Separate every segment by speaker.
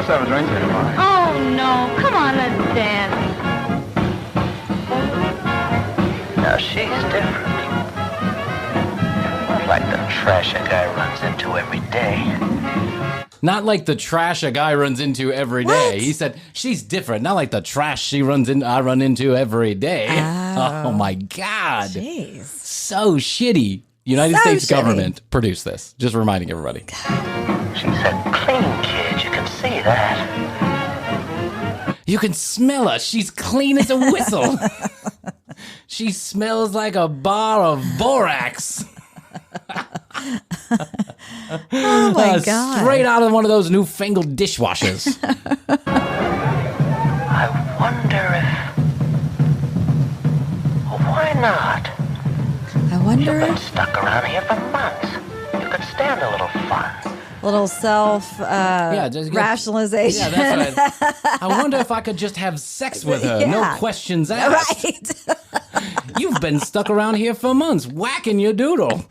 Speaker 1: must have a drink here tomorrow.
Speaker 2: Oh, no. Come on, let's dance.
Speaker 3: Now, she's different. Not like the trash a guy runs into every day.
Speaker 4: Not like the trash a guy runs into every day.
Speaker 5: What?
Speaker 4: He said, she's different. Not like the trash I run into every day. Oh my God.
Speaker 5: Jeez.
Speaker 4: So shitty. United States government produced this. Just reminding everybody.
Speaker 3: She's a clean kid. You can see that.
Speaker 4: You can smell her. She's clean as a whistle. She smells like a bar of borax.
Speaker 5: Oh my God.
Speaker 4: Straight out of one of those newfangled dishwashers.
Speaker 3: I wonder if... Well, why not?
Speaker 5: I wonder
Speaker 3: You've been
Speaker 5: if
Speaker 3: stuck around here for months. You could stand a little fun.
Speaker 5: little self
Speaker 4: just get-
Speaker 5: rationalization.
Speaker 4: Yeah, that's what I wonder if I could just have sex with her. No
Speaker 5: Yeah.
Speaker 4: questions asked.
Speaker 5: Right.
Speaker 4: You've been stuck around here for months, whacking your doodle.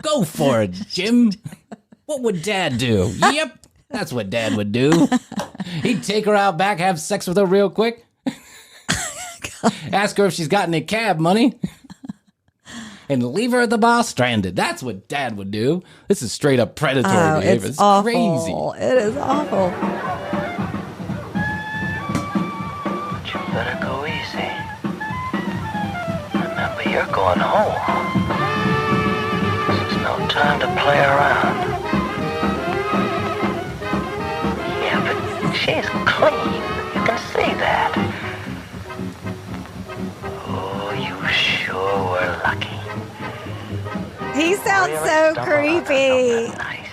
Speaker 4: Go for it, Jim. What would Dad do? Yep, that's what Dad would do. He'd take her out back, have sex with her real quick. Ask her if she's got any cab money. And leave her at the bar stranded. That's what Dad would do. This is straight up predatory behavior.
Speaker 5: It's awful.
Speaker 4: Crazy.
Speaker 5: It is awful.
Speaker 3: But you better go easy. Remember, you're going home. This is no time to play around. Yeah, but she's clean. You can see that. Oh, you sure were lucky.
Speaker 5: He sounds so creepy.
Speaker 3: Nice.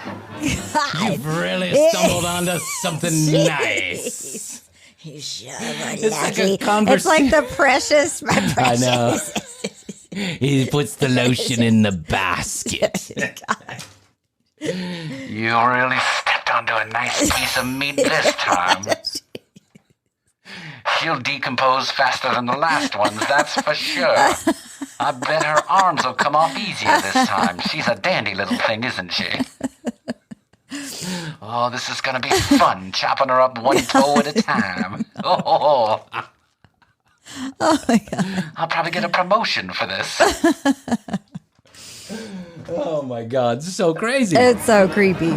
Speaker 4: You've really stumbled onto something nice.
Speaker 5: He's sure were
Speaker 4: It's like a
Speaker 5: lucky. It's like the precious, my
Speaker 4: I
Speaker 5: precious.
Speaker 4: know. He puts the lotion in the basket.
Speaker 3: You really stepped onto a nice piece of meat this time. She'll decompose faster than the last ones, that's for sure. I bet her arms will come off easier this time. She's a dandy little thing, isn't she? Oh, this is gonna be fun, chopping her up one toe at a time. Oh
Speaker 5: my God.
Speaker 3: I'll probably get a promotion for this.
Speaker 4: Oh my God, it's so crazy.
Speaker 5: It's so creepy.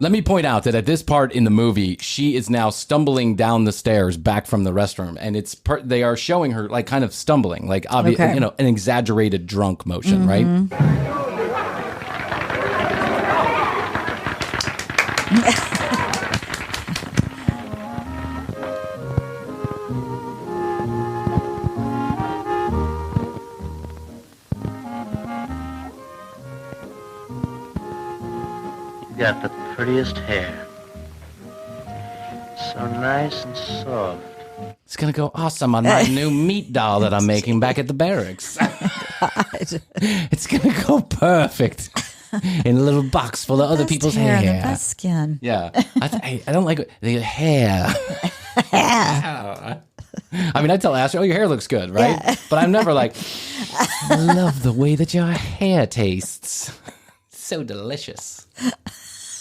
Speaker 4: Let me point out that at this part in the movie, she is now stumbling down the stairs back from the restroom, and they are showing her like kind of stumbling, like
Speaker 5: Okay.
Speaker 4: an exaggerated drunk motion, right?
Speaker 3: You got the prettiest hair. So nice and soft.
Speaker 4: It's gonna go awesome on my new meat doll that I'm making back at the barracks. It's gonna go perfect in a little box full of other people's
Speaker 5: hair.
Speaker 4: hair.
Speaker 5: The best skin.
Speaker 4: Yeah, I don't like the hair. I mean, I tell Ashley, "Oh, your hair looks good, right?"
Speaker 5: Yeah.
Speaker 4: But I'm never like, "I love the way that your hair tastes. So delicious.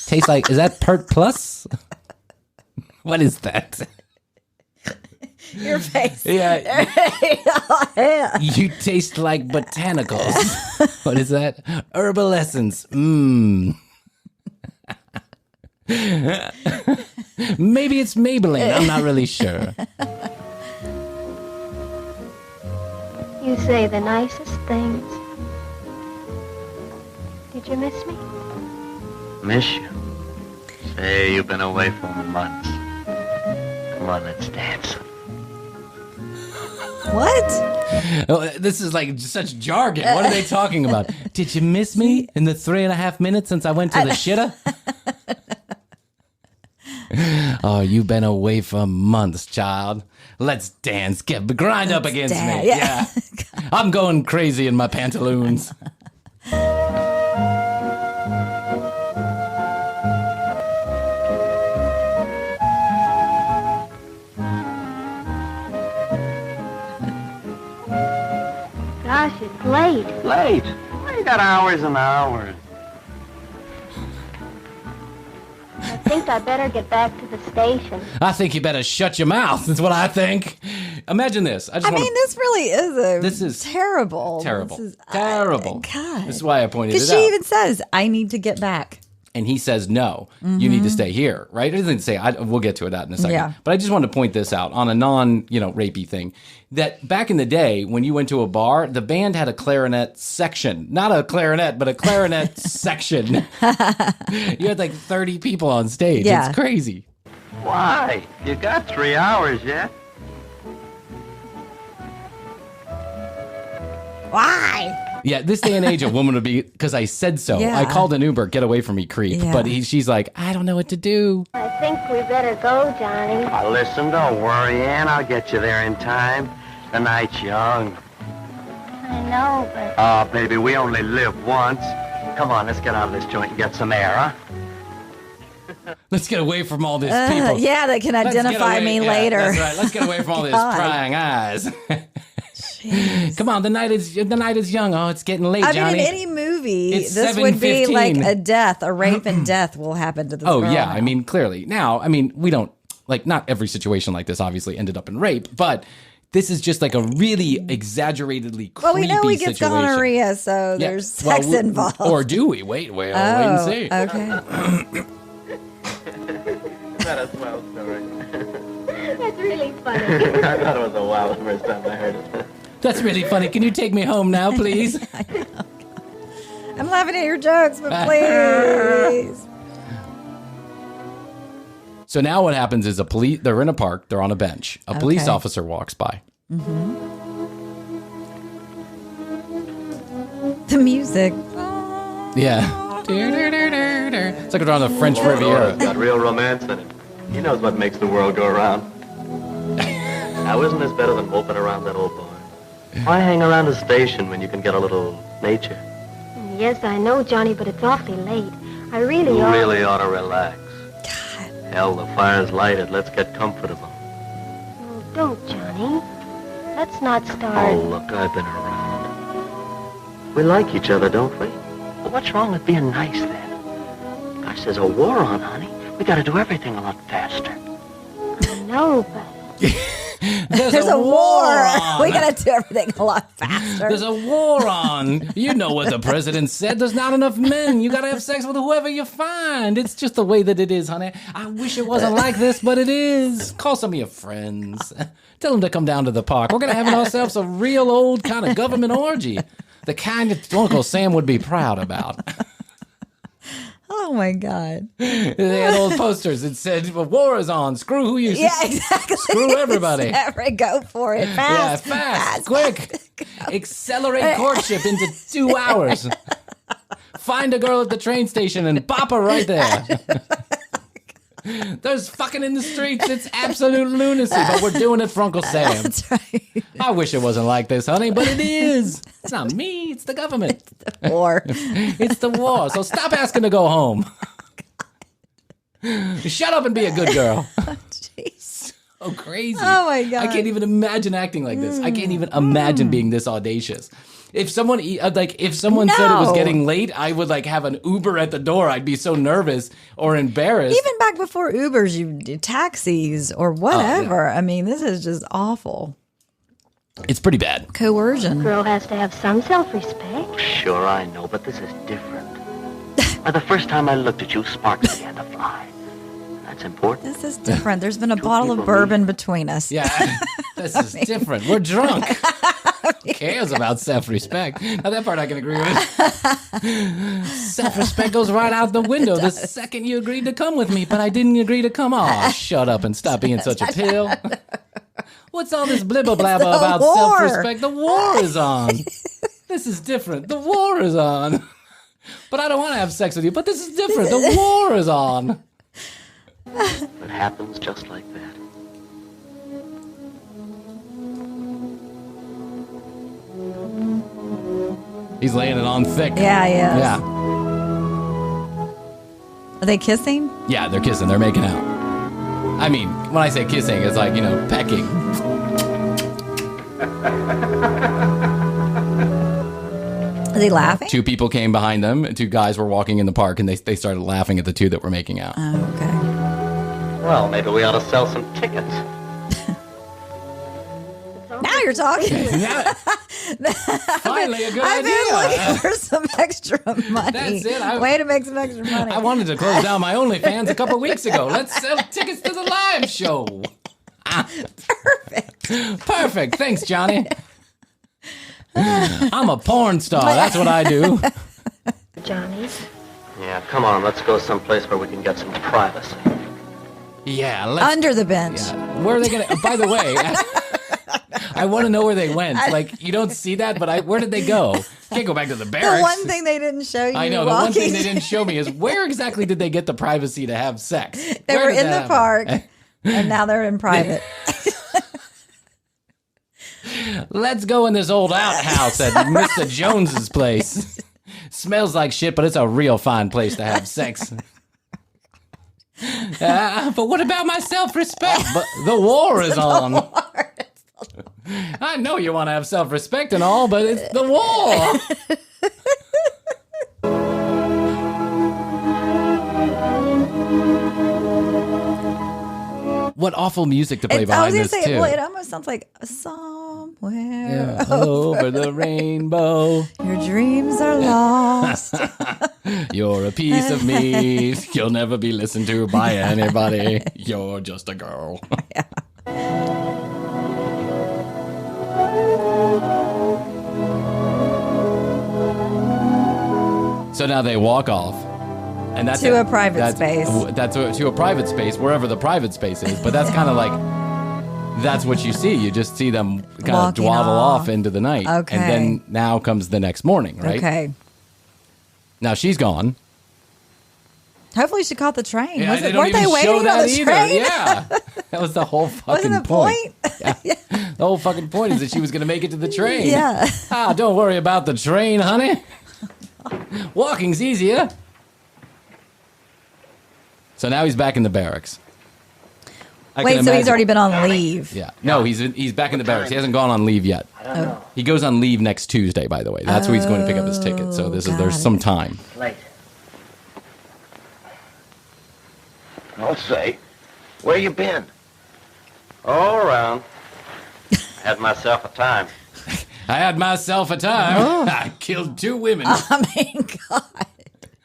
Speaker 4: Tastes like, is that Pert Plus? What is that?"
Speaker 5: Your face.
Speaker 4: Yeah,
Speaker 5: Yeah.
Speaker 4: you taste like botanicals. What is that? Herbal essence. Mmm. Maybe it's Maybelline. I'm not really sure.
Speaker 2: You say the nicest things. Did you miss me?
Speaker 3: Miss you. Say you've been away for months. Come on, let's dance.
Speaker 5: What?
Speaker 4: Oh, this is like such jargon. What are they talking about? Did you miss me in the 3.5 minutes since I went to the shitter? Oh, you've been away for months, child. Let's dance. Grind up against
Speaker 5: dance.
Speaker 4: me.
Speaker 5: Yeah.
Speaker 4: I'm going crazy in my pantaloons.
Speaker 2: gosh, it's late.
Speaker 1: Late? Well, you got hours and hours.
Speaker 2: I think I better get back to the station.
Speaker 4: I think you better shut your mouth. That's what I think. Imagine this.
Speaker 5: I mean, this really is
Speaker 4: This is
Speaker 5: terrible.
Speaker 4: terrible.
Speaker 5: This is,
Speaker 4: Terrible.
Speaker 5: God.
Speaker 4: This is why I pointed it
Speaker 5: Because
Speaker 4: out.
Speaker 5: she even says, I need to get back.
Speaker 4: And he says, no, you need to stay here, right? He doesn't say, we'll get to it in a second.
Speaker 5: Yeah.
Speaker 4: But I just wanted to point this out on a rapey thing, that back in the day, when you went to a bar, the band had a clarinet section. Not a clarinet, but a clarinet section. You had like 30 people on stage.
Speaker 5: Yeah.
Speaker 4: It's crazy.
Speaker 1: Why? You got 3 hours yet.
Speaker 5: Why?
Speaker 4: Yeah, this day and age, a woman would be, because I said so.
Speaker 5: Yeah.
Speaker 4: I called an Uber, get away from me, creep.
Speaker 5: Yeah.
Speaker 4: But she's like, I don't know what to do.
Speaker 2: I think we better go, Johnny.
Speaker 1: Listen, don't worry, Ann. I'll get you there in time. The night's young.
Speaker 2: I know, but
Speaker 1: Oh, baby, we only live once. Come on, let's get out of this joint and get some air, huh?
Speaker 4: Let's get away from all this people.
Speaker 5: Yeah, they can
Speaker 4: Let's get
Speaker 5: identify
Speaker 4: away-
Speaker 5: me
Speaker 4: yeah,
Speaker 5: later.
Speaker 4: That's right. Let's get away from all this
Speaker 5: God.
Speaker 4: prying eyes. Come on, the night is young. Oh, it's getting late,
Speaker 5: I
Speaker 4: Johnny.
Speaker 5: mean, in any movie,
Speaker 4: It's
Speaker 5: this would be
Speaker 4: 7:15.
Speaker 5: like a death, a rape and death will happen to this
Speaker 4: Oh
Speaker 5: girl
Speaker 4: yeah,
Speaker 5: now.
Speaker 4: I mean, clearly. Now, I mean, we don't not every situation like this obviously ended up in rape, but this is just like a really exaggeratedly creepy
Speaker 5: well, we know he gets
Speaker 4: situation.
Speaker 5: gonorrhea, so
Speaker 4: Yeah.
Speaker 5: there's sex
Speaker 4: Well,
Speaker 5: involved.
Speaker 4: Or do we? Wait and see.
Speaker 5: Okay.
Speaker 1: That's a swell story.
Speaker 2: that's really funny.
Speaker 1: I thought it was a while the first time I heard it.
Speaker 4: That's really funny. Can you take me home now, please?
Speaker 5: I'm laughing at your jokes, but please.
Speaker 4: So now what happens is they're in a park, they're on a bench. A police
Speaker 5: Okay.
Speaker 4: officer walks by.
Speaker 5: The music.
Speaker 4: Yeah. It's like we're on the French Riviera.
Speaker 1: It's got real romance in it. He knows what makes the world go around. Now, isn't this better than moping around that old barn? Why hang around a station when you can get a little nature?
Speaker 2: Yes, I know, Johnny, but it's awfully late. I really
Speaker 1: You
Speaker 2: ought...
Speaker 1: really ought to relax.
Speaker 5: God.
Speaker 1: Hell, the fire's lighted. Let's get comfortable.
Speaker 2: Oh, don't, Johnny. Let's not start...
Speaker 1: Oh, look, I've been around. We like each other, don't we? Well, what's wrong with being nice, then? Gosh, there's a war on, honey. We gotta do everything a lot faster.
Speaker 2: I know, but...
Speaker 4: There's
Speaker 5: a war.
Speaker 4: on.
Speaker 5: We gotta do everything a lot faster.
Speaker 4: There's a war on. You know what the president said. There's not enough men. You gotta have sex with whoever you find. It's just the way that it is, honey. I wish it wasn't like this, but it is. Call some of your friends. Tell them to come down to the park. We're gonna have ourselves a real old kind of government orgy. The kind that Uncle Sam would be proud about.
Speaker 5: Oh my God.
Speaker 4: They had old posters that said, well, war is on. Screw who you
Speaker 5: Yeah, exactly.
Speaker 4: Screw everybody.
Speaker 5: Never go for it.
Speaker 4: Yeah,
Speaker 5: Fast.
Speaker 4: fast, quick. Accelerate courtship into 2 hours. Find a girl at the train station and bop her right there. There's fucking in the streets. It's absolute lunacy, but we're doing it for Uncle Sam.
Speaker 5: That's right.
Speaker 4: I wish it wasn't like this, honey, but it is. It's not me. It's the government.
Speaker 5: Or
Speaker 4: It's the war. So stop asking to go home. Shut up and be a good girl.
Speaker 5: jeez.
Speaker 4: Oh, crazy.
Speaker 5: Oh, my God.
Speaker 4: I can't even imagine acting like this. I can't even imagine being this audacious. If someone said it was
Speaker 5: No.
Speaker 4: getting late, I would have an Uber at the door. I'd be so nervous or embarrassed.
Speaker 5: Even back before Ubers, you did taxis or whatever. I mean, this is just awful.
Speaker 4: It's pretty bad.
Speaker 5: Coercion.
Speaker 2: Girl has to have some self-respect.
Speaker 1: Sure, I know, but this is different. Why, the first time I looked at you, sparks began to fly. That's important.
Speaker 5: This is different. There's been a bottle of bourbon between us.
Speaker 4: Yeah, this is different. We're drunk. Who cares about self-respect? Now, that part I can agree with. Self-respect goes right out the window the second you agreed to come with me, but I didn't agree to come. Oh, shut up and stop being such a pill. What's all this blibber blabber
Speaker 5: the
Speaker 4: about
Speaker 5: war.
Speaker 4: self-respect? The war is on. This is different. The war is on. But I don't want to have sex with you, but this is different. The war is on.
Speaker 1: It happens just like that.
Speaker 4: He's laying it on thick.
Speaker 5: Yeah, he is.
Speaker 4: Yeah.
Speaker 5: Are they kissing?
Speaker 4: Yeah, they're kissing. They're making out. I mean, when I say kissing, it's like, pecking.
Speaker 5: Was he laughing?
Speaker 4: Two people came behind them. Two guys were walking in the park, and they started laughing at the two that were making out.
Speaker 5: Oh, okay.
Speaker 1: Well, maybe we ought to sell some tickets.
Speaker 5: Now you're talking.
Speaker 4: Finally, a good
Speaker 5: I've
Speaker 4: idea.
Speaker 5: been looking for some extra money.
Speaker 4: That's it.
Speaker 5: Way to make some extra money.
Speaker 4: I wanted to close down my OnlyFans a couple weeks ago. Let's sell tickets to the live show. Perfect. Thanks, Johnny. I'm a porn star. That's what I do.
Speaker 2: Johnny.
Speaker 1: Yeah, come on, let's go someplace where we can get some privacy.
Speaker 4: Yeah.
Speaker 5: Under the bench.
Speaker 4: Yeah. Where are they going to... By the way... I want to know where they went. Like, you don't see that, but where did they go? Can't go back to the barracks.
Speaker 5: The one thing they didn't show you.
Speaker 4: I know. The one thing they didn't show me is where exactly did they get the privacy to have sex?
Speaker 5: They
Speaker 4: Where
Speaker 5: were
Speaker 4: did
Speaker 5: in
Speaker 4: that
Speaker 5: the park,
Speaker 4: happen?
Speaker 5: and now they're in private.
Speaker 4: Let's go in this old outhouse at Mr. Jones's place. Smells like shit, but it's a real fine place to have sex. But what about my self-respect? But the war is on. I know you want to have self-respect and all, but it's the war. What awful music to play behind this, too.
Speaker 5: Well, it almost sounds like somewhere
Speaker 4: over the rainbow.
Speaker 5: your dreams are lost.
Speaker 4: You're a piece of me. You'll never be listened to by anybody. You're just a girl. So now they walk off. And that's
Speaker 5: To a private space.
Speaker 4: That's to a private space, wherever the private space is. But that's kind of like, that's what you see. You just see them kind of
Speaker 5: Walking
Speaker 4: dwaddle
Speaker 5: off.
Speaker 4: off into the night.
Speaker 5: Okay.
Speaker 4: And then now comes the next morning, right?
Speaker 5: Okay.
Speaker 4: Now she's gone.
Speaker 5: Hopefully she caught the train.
Speaker 4: Yeah, they don't
Speaker 5: Weren't they
Speaker 4: even
Speaker 5: waiting
Speaker 4: show
Speaker 5: on
Speaker 4: that
Speaker 5: the
Speaker 4: either.
Speaker 5: train?
Speaker 4: Yeah. That was the whole fucking
Speaker 5: Wasn't the
Speaker 4: point.
Speaker 5: point?
Speaker 4: Yeah. The whole fucking point is that she was going to make it to the train.
Speaker 5: Yeah.
Speaker 4: Don't worry about the train, honey. Walking's easier. So now he's back in the barracks. I
Speaker 5: Wait,
Speaker 4: can
Speaker 5: so he's
Speaker 4: imagine-
Speaker 5: already been on leave.
Speaker 4: Yeah. No, he's back in the barracks. He hasn't gone on leave yet.
Speaker 1: I don't know.
Speaker 4: He goes on leave next Tuesday, by the way. That's where he's going to pick up his ticket. So there's
Speaker 5: got
Speaker 4: some
Speaker 5: it.
Speaker 4: time.
Speaker 1: Late.
Speaker 6: I'll say. Where you been?
Speaker 1: All around. Had myself a time.
Speaker 4: I had myself a time. I killed 2 women.
Speaker 5: I mean, God.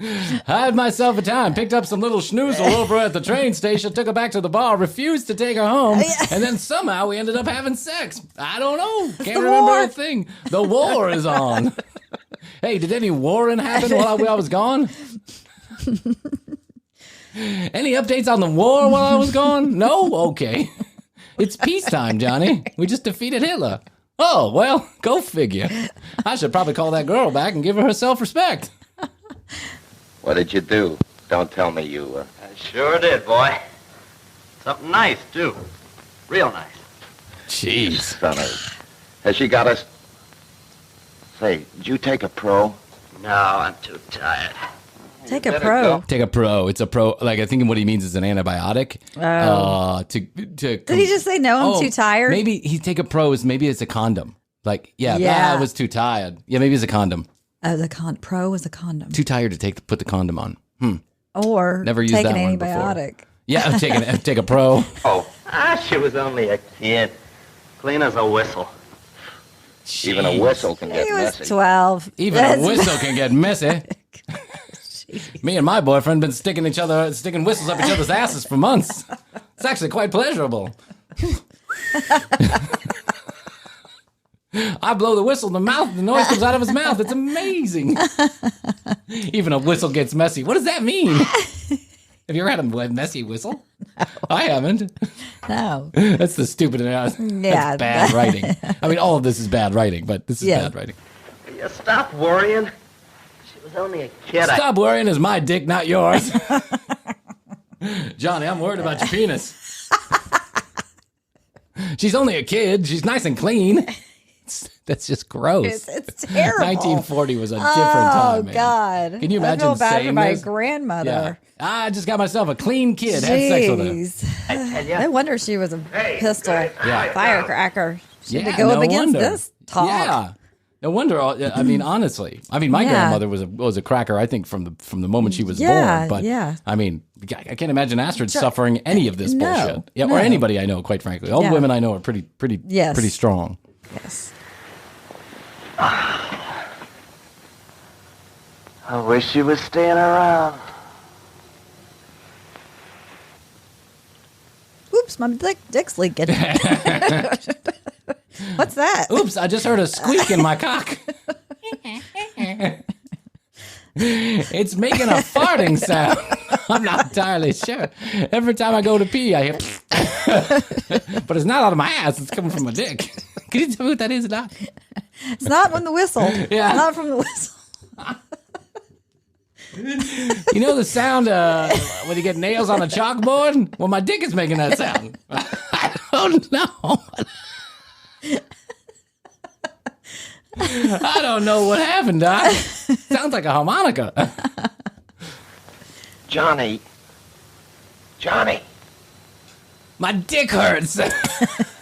Speaker 4: I had myself a time. Picked up some little schnoozle over at the train station, took her back to the bar, refused to take her home, and then somehow we ended up having sex. I don't know. Can't remember
Speaker 5: war.
Speaker 4: a thing. The war is on. Hey, did any warring happen while I was gone? Any updates on the war while I was gone? No? Okay. It's peacetime, Johnny. We just defeated Hitler. Oh, well, go figure. I should probably call that girl back and give her her self-respect.
Speaker 6: What did you do? Don't tell me you,
Speaker 1: I sure did, boy. Something nice, too. Real nice.
Speaker 4: Jeez.
Speaker 6: son of... Has she got us... Say, did you take a pro?
Speaker 1: No, I'm too tired.
Speaker 5: Take a
Speaker 6: better
Speaker 5: pro.
Speaker 6: go.
Speaker 4: Take a pro. It's a pro. Like, I think what he means is an antibiotic.
Speaker 5: Did he just say, no, I'm too tired?
Speaker 4: Maybe he take a pro is maybe it's a condom. Like,
Speaker 5: Yeah.
Speaker 4: I was too tired. Yeah, maybe it's a condom.
Speaker 5: Pro is a condom.
Speaker 4: Too tired to put the condom on.
Speaker 5: Or
Speaker 4: Never used
Speaker 5: take
Speaker 4: that
Speaker 5: an
Speaker 4: one before.
Speaker 5: antibiotic.
Speaker 4: Yeah, take a pro.
Speaker 1: Oh. She was only a kid. Clean as a whistle.
Speaker 6: Even a whistle can get
Speaker 5: He was
Speaker 6: messy.
Speaker 5: 12.
Speaker 4: Even
Speaker 5: That's-
Speaker 4: a whistle can get messy. Me and my boyfriend been sticking whistles up each other's asses for months. It's actually quite pleasurable. I blow the whistle in the mouth, the noise comes out of his mouth. It's amazing. Even a whistle gets messy. What does that mean? Have you ever had a messy whistle? No. I haven't.
Speaker 5: No.
Speaker 4: That's the stupid. That's bad writing. I mean, all of this is bad writing, but this is bad writing.
Speaker 1: Will you stop worrying? She was only a kid.
Speaker 4: Stop worrying, is my dick, not yours. Johnny, I'm worried about your penis. She's only a kid. She's nice and clean. That's just gross.
Speaker 5: It's terrible.
Speaker 4: 1940 was a different time, man.
Speaker 5: Oh, God.
Speaker 4: Can you imagine
Speaker 5: I feel bad
Speaker 4: saying
Speaker 5: for my
Speaker 4: this?
Speaker 5: grandmother.
Speaker 4: Yeah. I just got myself a clean kid. Had sex with her.
Speaker 5: Jeez. No wonder she was a pistol
Speaker 4: Yeah.
Speaker 5: firecracker. She had to
Speaker 4: Yeah,
Speaker 5: go
Speaker 4: no
Speaker 5: up against
Speaker 4: wonder.
Speaker 5: this talk.
Speaker 4: Yeah. No wonder. I mean, honestly, my grandmother was a cracker. I think from the moment she was born. But I mean, I can't imagine Astrid suffering any of this bullshit. Yeah, or anybody I know. Quite frankly, all the women I know are pretty strong.
Speaker 5: Yes.
Speaker 1: I wish she was staying around.
Speaker 5: Oops, my dick's leaking. What's that?
Speaker 4: Oops, I just heard a squeak in my cock. It's making a farting sound. I'm not entirely sure. Every time I go to pee, I hear but it's not out of my ass, it's coming from my dick. Can you tell me what that is, Doc?
Speaker 5: It's not from the whistle.
Speaker 4: Yeah.
Speaker 5: Not from the whistle.
Speaker 4: You know the sound when you get nails on a chalkboard? Well, my dick is making that sound. I don't know. I don't know what happened, Doc. Sounds like a harmonica.
Speaker 6: Johnny.
Speaker 4: My dick hurts.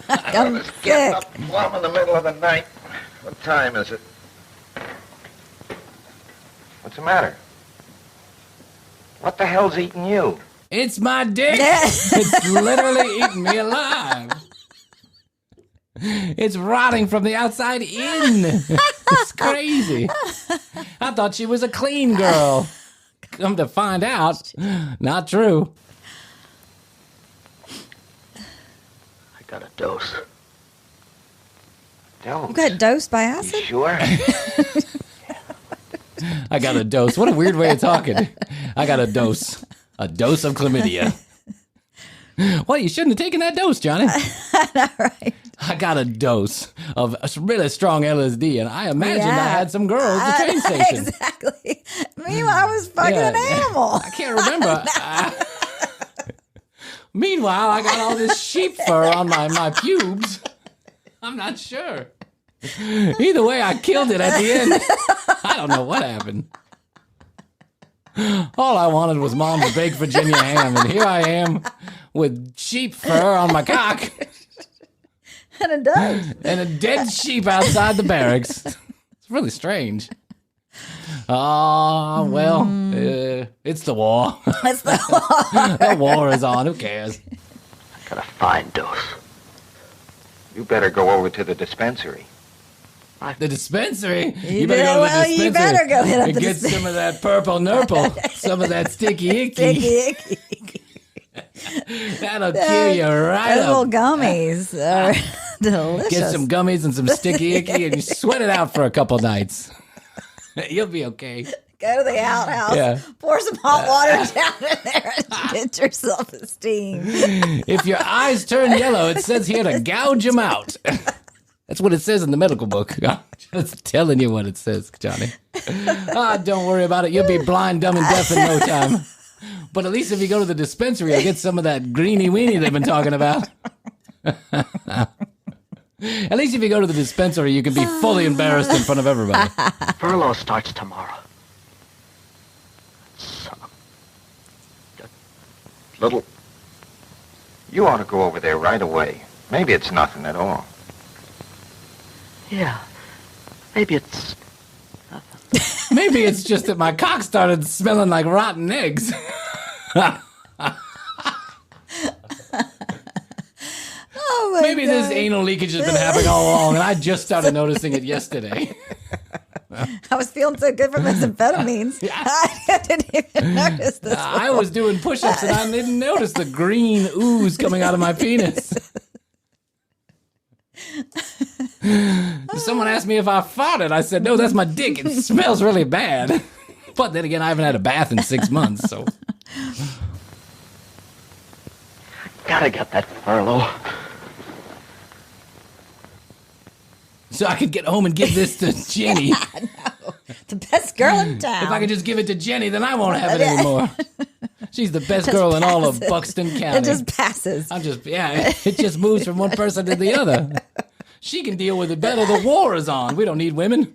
Speaker 5: I'm
Speaker 6: It's getting
Speaker 5: sick.
Speaker 6: up plumb in the middle of the night. What time is it? What's the matter? What the hell's eating you?
Speaker 4: It's my dick. It's literally eating me alive. It's rotting from the outside in. It's crazy. I thought she was a clean girl. Come to find out, not true.
Speaker 1: I got a dose.
Speaker 6: Dose.
Speaker 5: You got dosed by
Speaker 6: You
Speaker 5: acid?
Speaker 6: sure?
Speaker 4: I got a dose. What a weird way of talking. I got a dose. A dose of chlamydia. Well, you shouldn't have taken that dose, Johnny.
Speaker 5: Right.
Speaker 4: I got a dose of a really strong LSD, and I imagined I had some girls at the train station.
Speaker 5: Exactly. Meanwhile, I was fucking an animal.
Speaker 4: I can't remember. Meanwhile, I got all this sheep fur on my pubes. I'm not sure. Either way, I killed it at the end. I don't know what happened. All I wanted was Mom's baked Virginia ham, and here I am with sheep fur on my cock
Speaker 5: And it does.
Speaker 4: and a dead sheep outside the barracks. It's really strange. Oh, well, it's the war.
Speaker 5: That's the
Speaker 4: The war is on. Who cares?
Speaker 1: I got a fine dose.
Speaker 6: You better go over to the dispensary.
Speaker 4: The dispensary?
Speaker 5: You better go hit up
Speaker 4: and
Speaker 5: the
Speaker 4: get some of that purple nurple, some of that sticky icky.
Speaker 5: Sticky icky.
Speaker 4: That'll kill you right
Speaker 5: Those little
Speaker 4: up.
Speaker 5: gummies are delicious.
Speaker 4: Get some gummies and some sticky icky, and you sweat it out for a couple nights. You'll be okay.
Speaker 5: Go to the outhouse,
Speaker 4: Yeah.
Speaker 5: pour some hot water down in there, and get your self-esteem.
Speaker 4: If your eyes turn yellow, it says here to gouge them out. That's what it says in the medical book. I'm just telling you what it says, Johnny. Don't worry about it. You'll be blind, dumb, and deaf in no time. But at least if you go to the dispensary, you'll get some of that greeny weenie they've been talking about. At least if you go to the dispensary, you can be fully embarrassed in front of everybody.
Speaker 1: Furlough starts tomorrow. Son of...
Speaker 6: Little, you ought to go over there right away. Maybe it's nothing at all.
Speaker 1: Yeah. Maybe it's...
Speaker 4: Maybe it's just that my cock started smelling like rotten eggs.
Speaker 5: Oh my
Speaker 4: Maybe
Speaker 5: God.
Speaker 4: this anal leakage has been happening all along, and I just started noticing it yesterday.
Speaker 5: I was feeling so good from those amphetamines. I didn't even notice this.
Speaker 4: I was doing push-ups, and I didn't notice the green ooze coming out of my penis. Someone asked me if I farted. I said, no, that's my dick. It smells really bad. But then again, I haven't had a bath in 6 months, so...
Speaker 1: Gotta get that furlough.
Speaker 4: So I could get home and give this to Jenny.
Speaker 5: The best girl in town.
Speaker 4: If I could just give it to Jenny, then I won't have it anymore. She's the best girl in all of
Speaker 5: passes.
Speaker 4: Buxton County.
Speaker 5: It just passes.
Speaker 4: It just moves from one person to the other. She can deal with it better. The war is on. We don't need women.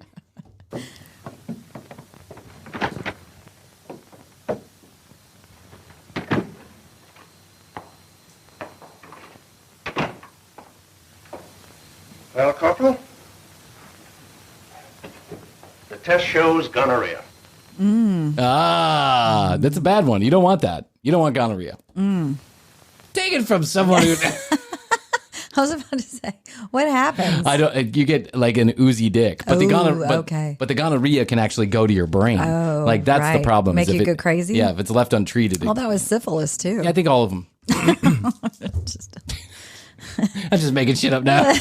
Speaker 6: Well, Corporal?
Speaker 7: test shows gonorrhea.
Speaker 4: That's a bad one. You don't want that. You don't want gonorrhea. Take it from someone who...
Speaker 5: I was about to say, what happens?
Speaker 4: I don't. You get like an oozy dick, but the gonorrhea can actually go to your brain.
Speaker 5: Oh,
Speaker 4: like that's
Speaker 5: right.
Speaker 4: the problem.
Speaker 5: Make
Speaker 4: is if
Speaker 5: you go crazy?
Speaker 4: Yeah, if it's left untreated.
Speaker 5: Well, that was syphilis too.
Speaker 4: I think all of them. I'm just making shit up now.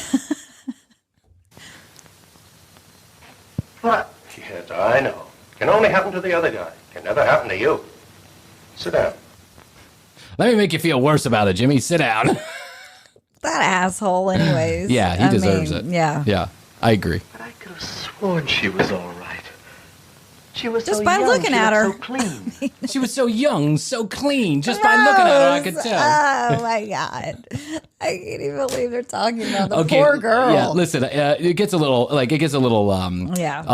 Speaker 7: What? Yes, I know. Can only happen to the other guy. Can never happen to you. Sit down.
Speaker 4: Let me make you feel worse about it, Jimmy. Sit down.
Speaker 5: That asshole, anyways.
Speaker 4: Yeah, he deserves it.
Speaker 5: Yeah.
Speaker 4: Yeah, I agree.
Speaker 1: But I could have sworn she was all right. She was
Speaker 5: Just
Speaker 1: so
Speaker 5: by
Speaker 1: young,
Speaker 5: looking
Speaker 1: she
Speaker 5: at her.
Speaker 1: looked so clean.
Speaker 4: She was so young, so clean. Just by looking at her, I could tell.
Speaker 5: Oh my God. I can't even believe they're talking about the poor girl.
Speaker 4: Yeah, listen, it gets a little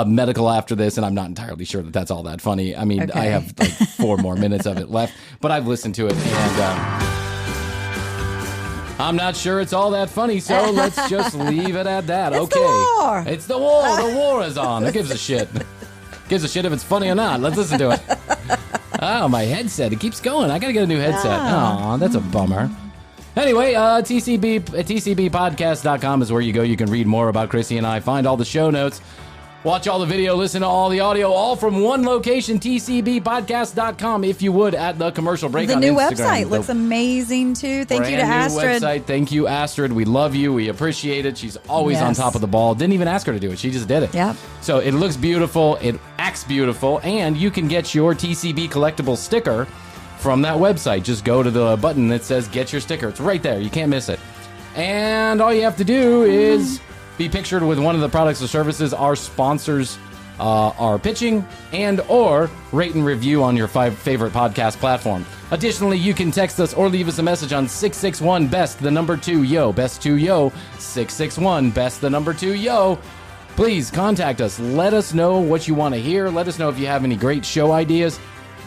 Speaker 4: medical after this, and I'm not entirely sure that that's all that funny. I mean, I have like 4 more minutes of it left, but I've listened to it, and I'm not sure it's all that funny, so let's just leave it at that.
Speaker 5: It's the war.
Speaker 4: It's the war. The war is on. Who gives a shit? Gives a shit if it's funny or not. Let's listen to it. Oh, my headset. It keeps going. I got to get a new headset. Oh, that's a bummer. Anyway, tcbpodcast.com is where you go. You can read more about Krissy and I, find all the show notes, watch all the video, listen to all the audio, all from one location, tcbpodcast.com, if you would, at the commercial break
Speaker 5: The
Speaker 4: on
Speaker 5: new
Speaker 4: Instagram.
Speaker 5: website looks amazing, too. Thank you to Astrid.
Speaker 4: New website. Thank you, Astrid. We love you. We appreciate it. She's always on top of the ball. Didn't even ask her to do it. She just did it.
Speaker 5: Yep.
Speaker 4: So it looks beautiful. It acts beautiful. And you can get your TCB collectible sticker from that website. Just go to the button that says get your sticker. It's right there. You can't miss it. And all you have to do is be pictured with one of the products or services our sponsors are pitching, and or rate and review on your favorite podcast platform. Additionally, you can text us or leave us a message on 661-BEST, the number 2, yo. Best 2, yo. 661-BEST, the number 2, yo. Please contact us. Let us know what you want to hear. Let us know if you have any great show ideas,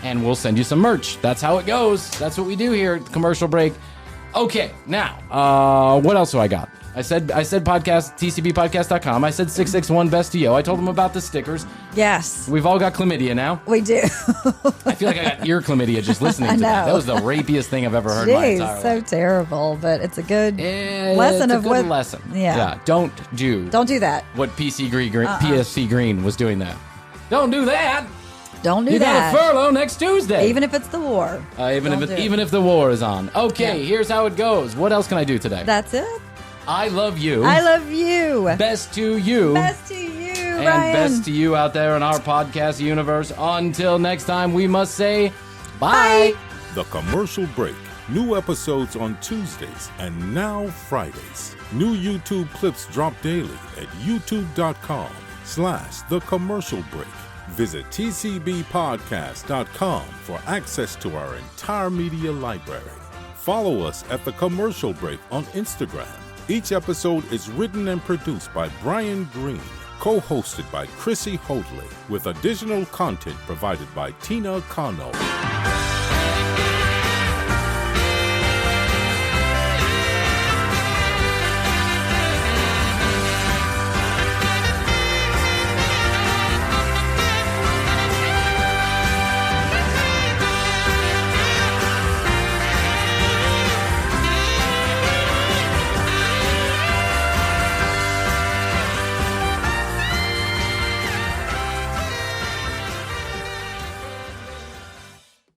Speaker 4: and we'll send you some merch. That's how it goes. That's what we do here at Commercial Break. Okay, now, what else do I got? I said podcast, tcbpodcast.com. I said 661-BEST-TO. I told them about the stickers.
Speaker 5: Yes.
Speaker 4: We've all got chlamydia now.
Speaker 5: We do.
Speaker 4: I feel like I got ear chlamydia just listening to that. That was the rapiest thing I've ever heard in my entire life.
Speaker 5: So terrible, but it's a good lesson
Speaker 4: it's
Speaker 5: of
Speaker 4: a
Speaker 5: what.
Speaker 4: good lesson.
Speaker 5: Yeah.
Speaker 4: Don't do
Speaker 5: that.
Speaker 4: what PSC Green was doing that. Don't do that.
Speaker 5: Don't do
Speaker 4: you
Speaker 5: that.
Speaker 4: got a furlough next Tuesday.
Speaker 5: Even if it's the war.
Speaker 4: Even if the war is on. Okay, here's how it goes. What else can I do today?
Speaker 5: That's it.
Speaker 4: I love you.
Speaker 5: I love you.
Speaker 4: Best to you.
Speaker 5: Best to you,
Speaker 4: and
Speaker 5: Ryan.
Speaker 4: best to you out there in our podcast universe. Until next time, we must say bye.
Speaker 8: The Commercial Break. New episodes on Tuesdays and now Fridays. New YouTube clips drop daily at youtube.com/The Commercial Break. Visit tcbpodcast.com for access to our entire media library. Follow us at The Commercial Break on Instagram. Each episode is written and produced by Brian Green, co-hosted by Krissy Hoadley, with additional content provided by Tina Cano.